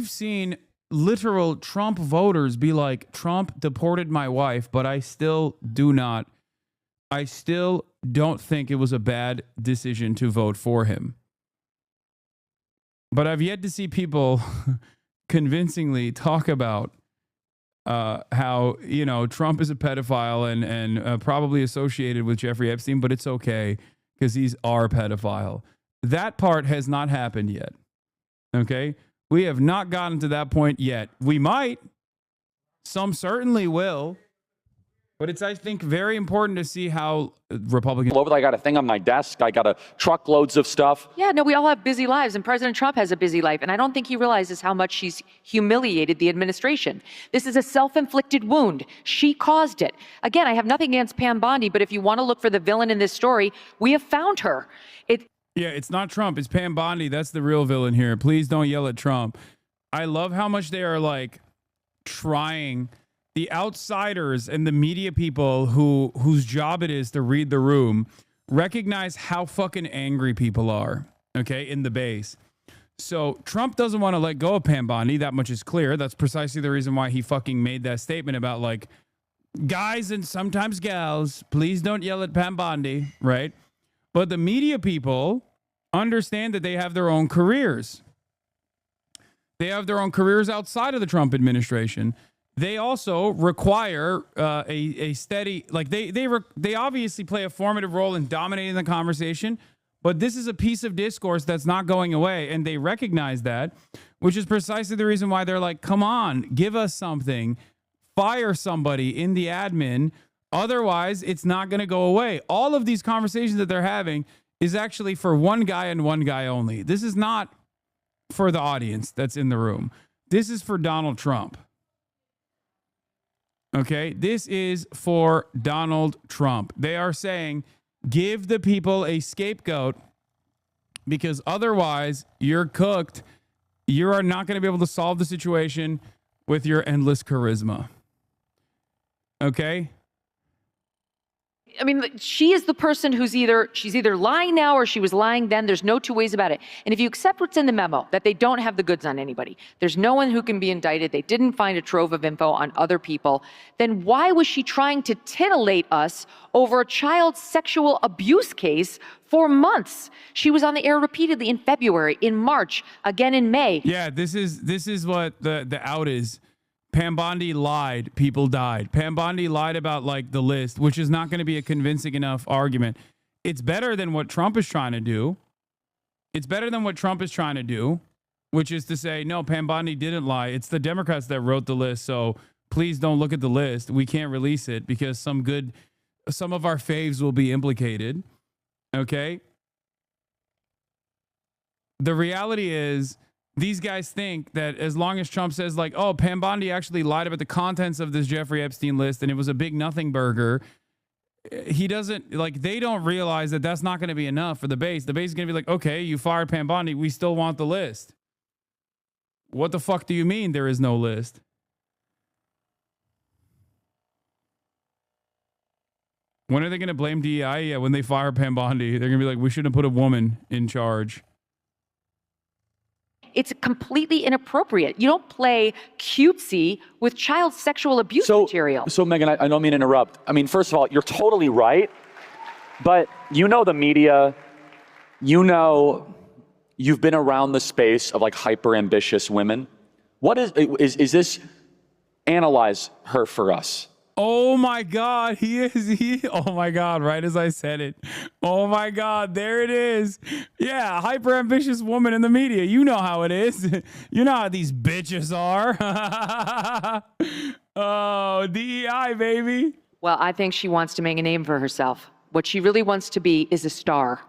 we've seen literal Trump voters be like, Trump deported my wife, but I still don't think it was a bad decision to vote for him. But I've yet to see people convincingly talk about how, you know, Trump is a pedophile and probably associated with Jeffrey Epstein, but it's okay because he's our pedophile. That part has not happened yet. Okay? We have not gotten to that point yet. We might. Some certainly will. But it's, I think, very important to see how Republicans... I got a thing on my desk. I got truckloads of stuff. Yeah, no, we all have busy lives, and President Trump has a busy life, and I don't think he realizes how much she's humiliated the administration. This is a self-inflicted wound. She caused it. Again, I have nothing against Pam Bondi, but if you want to look for the villain in this story, we have found her. Yeah, it's not Trump. It's Pam Bondi. That's the real villain here. Please don't yell at Trump. I love how much they are, like, trying... The outsiders and the media people whose job it is to read the room recognize how fucking angry people are, okay, in the base. So Trump doesn't want to let go of Pam Bondi. That much is clear. That's precisely the reason why he fucking made that statement about, like, guys and sometimes gals, please don't yell at Pam Bondi, right? But the media people understand that they have their own careers. They have their own careers outside of the Trump administration. They also require a steady, like they obviously play a formative role in dominating the conversation, but this is a piece of discourse that's not going away, and they recognize that, which is precisely the reason why they're like, come on, give us something, fire somebody in the admin, otherwise it's not going to go away. All of these conversations that they're having is actually for one guy and one guy only. This is not for the audience that's in the room. This is for Donald Trump. Okay, this is for Donald Trump. They are saying, give the people a scapegoat because otherwise you're cooked. You are not going to be able to solve the situation with your endless charisma. Okay? I mean, she is the person who's she's either lying now or she was lying then. There's no two ways about it. And if you accept what's in the memo, that they don't have the goods on anybody, there's no one who can be indicted, they didn't find a trove of info on other people, then why was she trying to titillate us over a child sexual abuse case for months? She was on the air repeatedly in February, in March, again in May. Yeah, this is what the out is. Pam Bondi lied. People died. Pam Bondi lied about, like, the list, which is not going to be a convincing enough argument. It's better than what Trump is trying to do. It's better than what Trump is trying to do, which is to say, no, Pam Bondi didn't lie. It's the Democrats that wrote the list. So please don't look at the list. We can't release it because some of our faves will be implicated. Okay. The reality is, these guys think that as long as Trump says, like, oh, Pam Bondi actually lied about the contents of this Jeffrey Epstein list and it was a big nothing burger, he doesn't, like, they don't realize that that's not going to be enough for the base. The base is going to be like, okay, you fired Pam Bondi. We still want the list. What the fuck do you mean there is no list? When are they going to blame DEI? Yeah, when they fire Pam Bondi. They're going to be like, we shouldn't have put a woman in charge. It's completely inappropriate. You don't play cutesy with child sexual abuse material. So, Megan, I don't mean to interrupt. I mean, first of all, you're totally right. But you know the media, you know, you've been around the space of, like, hyper-ambitious women. What is this? Analyze her for us. Oh my God, oh my God, right as I said it. Oh my God, there it is. Yeah, hyper ambitious woman in the media. You know how it is. You know how these bitches are. Oh, DEI, baby. Well, I think she wants to make a name for herself. What she really wants to be is a star.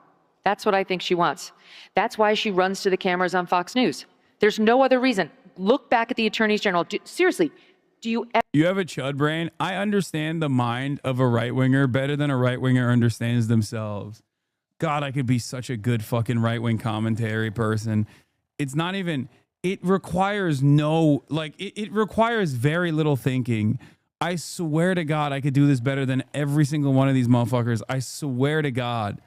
That's what I think she wants. That's why she runs to the cameras on Fox News. There's no other reason. Look back at the attorneys general. Seriously. You have a chud brain. I understand the mind of a right-winger better than a right-winger understands themselves. God, I could be such a good fucking right-wing commentary person. It's not even, it requires it requires very little thinking. I swear to God, I could do this better than every single one of these motherfuckers. I swear to God.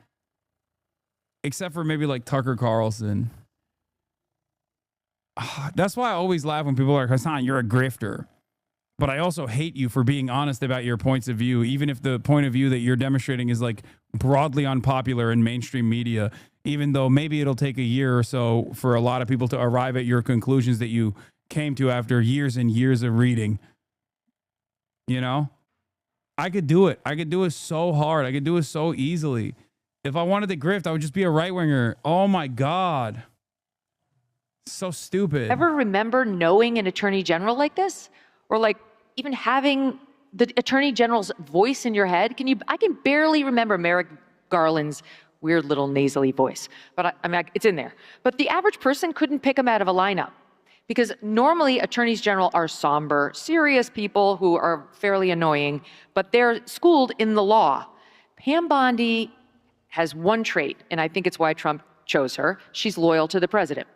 Except for maybe like Tucker Carlson. That's why I always laugh when people are like, Hassan, you're a grifter. But I also hate you for being honest about your points of view, even if the point of view that you're demonstrating is like broadly unpopular in mainstream media, even though maybe it'll take a year or so for a lot of people to arrive at your conclusions that you came to after years and years of reading. You know? I could do it. I could do it so hard. I could do it so easily. If I wanted to grift, I would just be a right-winger. Oh my God. So stupid. Ever remember knowing an attorney general like this? Or like even having the attorney general's voice in your head? I can barely remember Merrick Garland's weird little nasally voice, but I mean, it's in there. But the average person couldn't pick him out of a lineup because normally attorneys general are somber, serious people who are fairly annoying, but they're schooled in the law. Pam Bondi has one trait, and I think it's why Trump chose her. She's loyal to the president.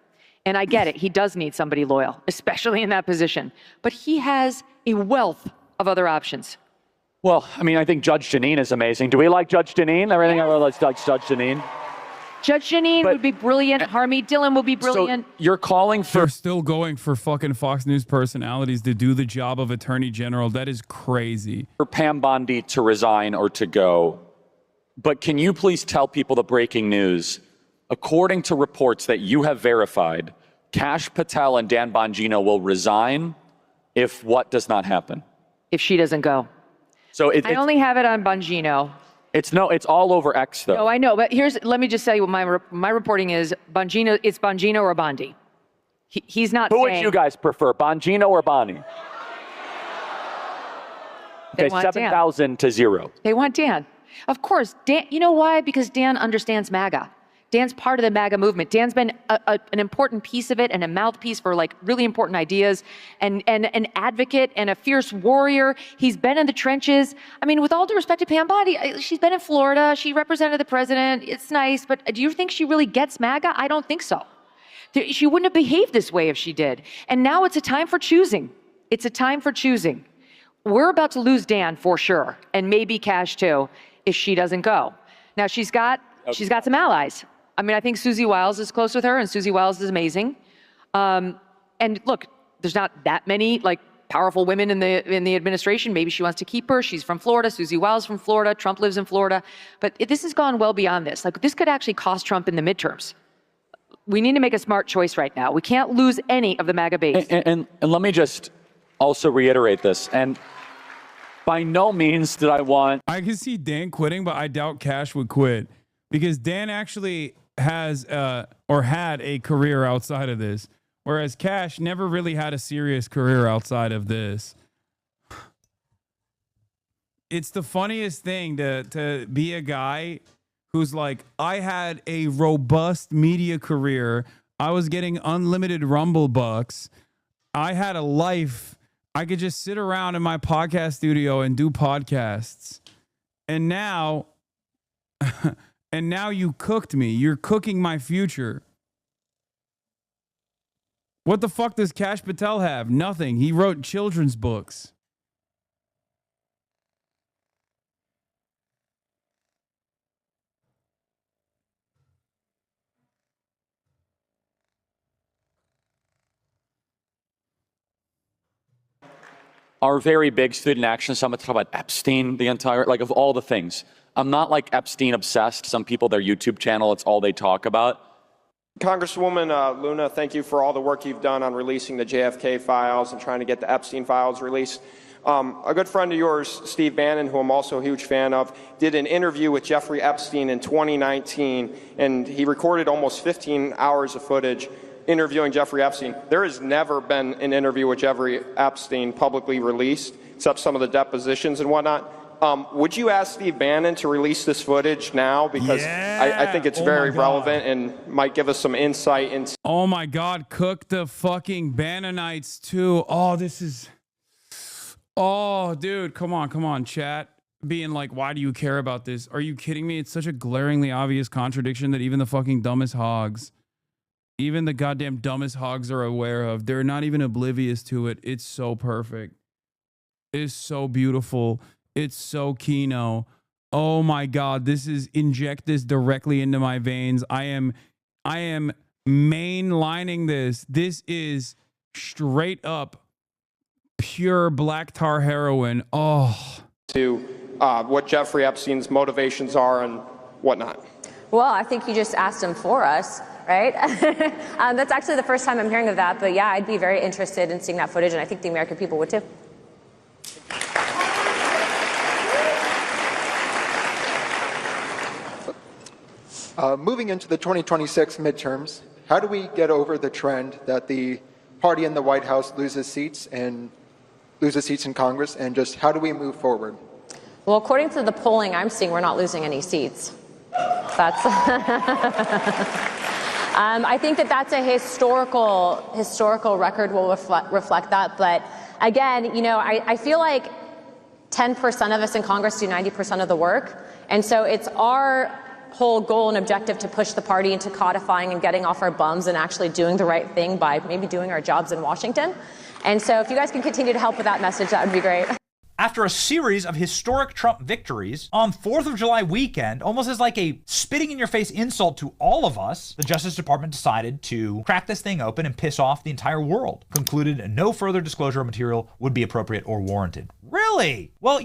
And I get it. He does need somebody loyal, especially in that position. But he has a wealth of other options. Well, I mean, I think Judge Jeanine is amazing. Do we like Judge Jeanine? Everything I like Judge Jeanine. Judge Jeanine would be brilliant. Harmeet Dillon would be brilliant. So you're calling for... They're still going for fucking Fox News personalities to do the job of attorney general. That is crazy. For Pam Bondi to resign or to go. But can you please tell people the breaking news? According to reports that you have verified, Kash Patel and Dan Bongino will resign if what does not happen? If she doesn't go. So I only have it on Bongino. It's all over X though. No, I know, but let me just tell you what my reporting is. Bongino, it's Bongino or Bondi. He's not Who saying... would you guys prefer, Bongino or Bondi? Okay, 7,000 to 0. They want Dan. Of course, Dan, you know why? Because Dan understands MAGA. Dan's part of the MAGA movement. Dan's been an important piece of it and a mouthpiece for like really important ideas and an advocate and a fierce warrior. He's been in the trenches. I mean, with all due respect to Pam Bondi, she's been in Florida. She represented the president. It's nice, but do you think she really gets MAGA? I don't think so. She wouldn't have behaved this way if she did. And now it's a time for choosing. It's a time for choosing. We're about to lose Dan for sure, and maybe Kash too, if she doesn't go. Now she's got some allies. I mean, I think Susie Wiles is close with her, and Susie Wiles is amazing. And look, there's not that many like powerful women in the administration. Maybe she wants to keep her. She's from Florida. Susie Wiles from Florida. Trump lives in Florida. But this has gone well beyond this. Like this could actually cost Trump in the midterms. We need to make a smart choice right now. We can't lose any of the MAGA base. And let me just also reiterate this. And by no means did I want... I can see Dan quitting, but I doubt Kash would quit because Dan actually has or had a career outside of this, whereas Kash never really had a serious career outside of this. It's the funniest thing to be a guy who's like, I had a robust media career. I was getting unlimited Rumble bucks. I had a life. I could just sit around in my podcast studio and do podcasts. And now, and now you cooked me. You're cooking my future. What the fuck does Kash Patel have? Nothing. He wrote children's books. Our very big student action summit talk about Epstein, the entire, like of all the things. I'm not like Epstein obsessed. Some people, their YouTube channel, it's all they talk about. Congresswoman Luna, thank you for all the work you've done on releasing the JFK files and trying to get the Epstein files released. A good friend of yours, Steve Bannon, who I'm also a huge fan of, did an interview with Jeffrey Epstein in 2019, and he recorded almost 15 hours of footage interviewing Jeffrey Epstein. There has never been an interview with Jeffrey Epstein publicly released, except some of the depositions and whatnot. Would you ask Steve Bannon to release this footage now? Because I think it's very relevant and might give us some insight into... Oh my God, cook the fucking Bannonites too. Oh, this is... Oh, dude, come on, chat. Being like, why do you care about this? Are you kidding me? It's such a glaringly obvious contradiction that even the fucking dumbest hogs, even the goddamn dumbest hogs are aware of. They're not even oblivious to it. It's so perfect. It's so beautiful. It's so Kino. Oh my God, this is inject this directly into my veins. I am mainlining this. This is straight up pure black tar heroin. Oh. To what Jeffrey Epstein's motivations are and whatnot. Well, I think you just asked him for us, right? That's actually the first time I'm hearing of that. But yeah, I'd be very interested in seeing that footage, and I think the American people would too. Moving into the 2026 midterms, how do we get over the trend that the party in the White House loses seats in Congress, and just how do we move forward? Well, according to the polling I'm seeing, we're not losing any seats. That's I think that's a historical record will reflect that. But again, I feel like 10% of us in Congress do 90% of the work. And so it's our whole goal and objective to push the party into codifying and getting off our bums and actually doing the right thing by maybe doing our jobs in Washington. And so if you guys can continue to help with that message, that would be great. After a series of historic Trump victories on 4th of July weekend, almost as like a spitting in your face insult to all of us, the Justice Department decided to crack this thing open and piss off the entire world. Concluded no further disclosure of material would be appropriate or warranted. Really? Well,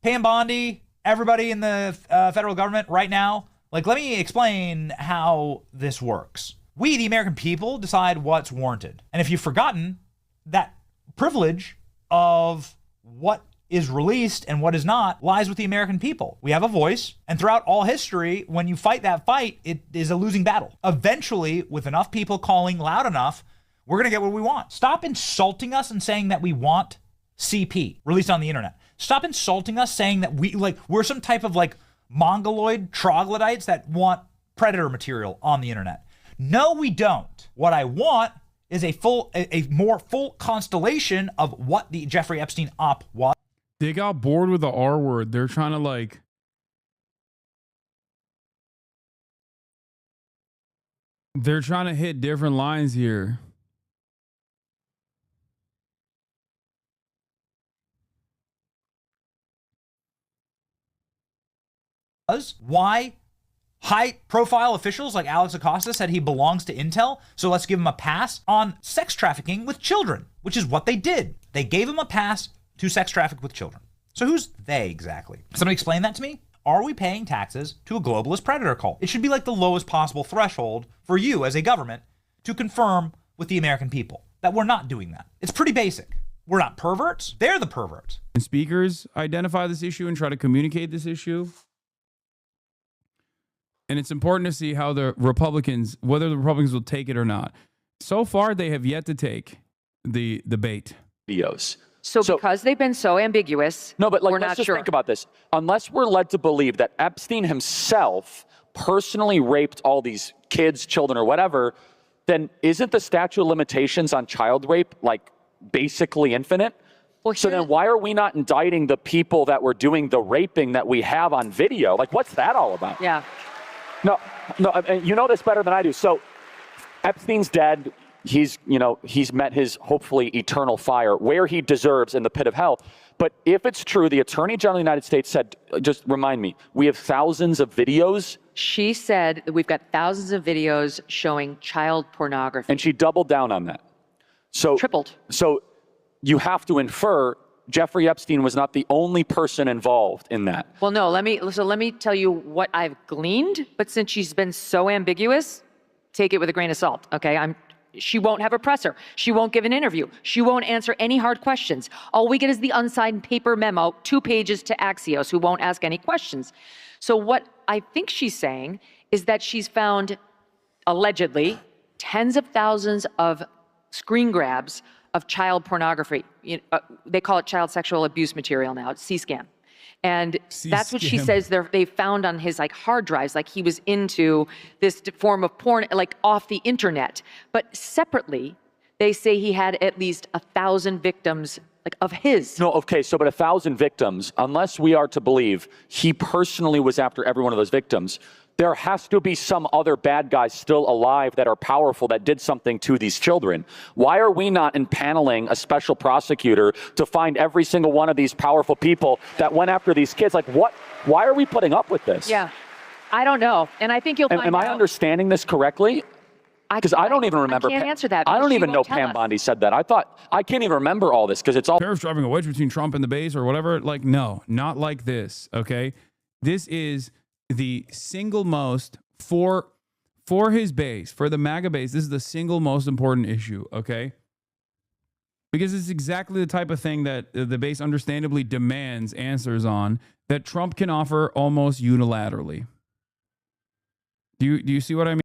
Pam Bondi, everybody in the federal government right now, let me explain how this works. We, the American people, decide what's warranted. And if you've forgotten, that privilege of what is released and what is not lies with the American people. We have a voice, and throughout all history, when you fight that fight, it is a losing battle. Eventually, with enough people calling loud enough, we're gonna get what we want. Stop insulting us and saying that we want CP released on the internet. Stop insulting us saying that we're some type of mongoloid troglodytes that want predator material on the internet. No, we don't. What I want is a more full constellation of what the Jeffrey Epstein op was. They got bored with the R word. They're trying to they're trying to hit different lines here. Why high-profile officials like Alex Acosta said he belongs to Intel, so let's give him a pass on sex trafficking with children, which is what they did. They gave him a pass to sex traffic with children. So who's they exactly? Somebody explain that to me? Are we paying taxes to a globalist predator cult? It should be like the lowest possible threshold for you as a government to confirm with the American people that we're not doing that. It's pretty basic. We're not perverts. They're the perverts. And speakers identify this issue and try to communicate this issue. And it's important to see how whether the Republicans will take it or not. So far, they have yet to take the bait. Videos. So because they've been so ambiguous, no, but we're let's not just sure. think about this. Unless we're led to believe that Epstein himself personally raped all these kids, children, or whatever, then isn't the statute of limitations on child rape basically infinite? Well, so then why are we not indicting the people that were doing the raping that we have on video? What's that all about? Yeah. No, you know this better than I do. So Epstein's dead. He's met his hopefully eternal fire where he deserves in the pit of hell. But if it's true, the Attorney General of the United States said, just remind me, we have thousands of videos. She said that we've got thousands of videos showing child pornography. And she doubled down on that. So tripled. So you have to infer Jeffrey Epstein was not the only person involved in that. Well, no, let me tell you what I've gleaned, but since she's been so ambiguous, take it with a grain of salt, okay? She won't have a presser. She won't give an interview. She won't answer any hard questions. All we get is the unsigned paper memo, 2 pages to Axios, who won't ask any questions. So what I think she's saying is that she's found, allegedly, tens of thousands of screen grabs of child pornography. They call it child sexual abuse material now. It's C-SCAN. And that's what she says they found on his hard drives, he was into this form of porn, off the internet. But separately, they say he had at least 1,000 victims of his. No, okay, but 1,000 victims, unless we are to believe he personally was after every one of those victims, there has to be some other bad guys still alive that are powerful that did something to these children. Why are we not impaneling a special prosecutor to find every single one of these powerful people that went after these kids? What? Why are we putting up with this? Yeah, I don't know. And I think you'll find out. Am I understanding this correctly? Because I don't even remember. I can't answer that. I because don't she even know won't tell Pam us. Bondi said that. I can't even remember all this because it's all. Tariffs driving a wedge between Trump and the base or whatever. Like, no, not like this. Okay. This is the single most for his base, for the MAGA base. This is the single most important issue. Okay. Because it's exactly the type of thing that the base understandably demands answers on that Trump can offer almost unilaterally. Do you see what I mean?